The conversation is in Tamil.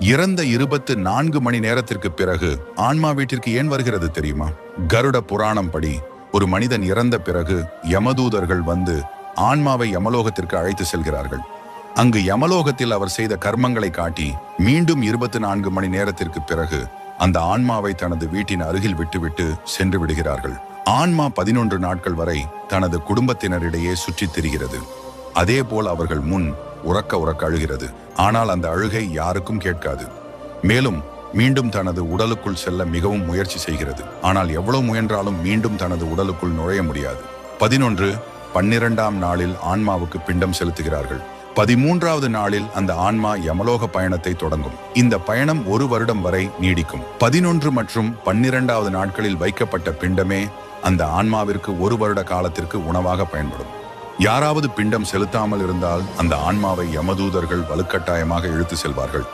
இறந்த 24 மணி நேரத்திற்கு பிறகு ஆன்மா வீட்டிற்கு ஏன் வருகிறது தெரியுமா? கருட புராணம் படி ஒரு மனிதன் இறந்த பிறகு யமதூதர்கள் வந்து ஆன்மாவை யமலோகத்திற்கு அழைத்து செல்கிறார்கள். அங்கு யமலோகத்தில் அவர் செய்த கர்மங்களை காட்டி மீண்டும் 24 மணி நேரத்திற்கு பிறகு அந்த ஆன்மாவை தனது வீட்டின் அருகில் விட்டுவிட்டு சென்று விடுகிறார்கள். ஆன்மா 11 நாட்கள் வரை தனது குடும்பத்தினரிடையே சுற்றித் திரிகிறது. அதே போல் அவர்கள் முன் உறக்க அழுகிறது. ஆனால் அந்த அழுகை யாருக்கும் கேட்காது. மேலும் மீண்டும் தனது உடலுக்குள் செல்ல மிகவும் முயற்சி செய்கிறது. ஆனால் எவ்வளவு முயன்றாலும் மீண்டும் தனது உடலுக்குள் நுழைய முடியாது. 11, 12ஆம் நாளில் ஆன்மாவுக்கு பிண்டம் செலுத்துகிறார்கள். 13வது நாளில் அந்த ஆன்மா யமலோக பயணத்தை தொடங்கும். இந்த பயணம் 1 வருடம் வரை நீடிக்கும். 11 மற்றும் 12வது நாட்களில் வைக்கப்பட்ட பிண்டமே அந்த ஆன்மாவிற்கு 1 வருட காலத்திற்கு உணவாக பயன்படும். யாராவது பிண்டம் செலுத்தாமல் இருந்தால் அந்த ஆன்மாவை யமதூதர்கள் வலுக்கட்டாயமாக இழுத்து செல்வார்கள்.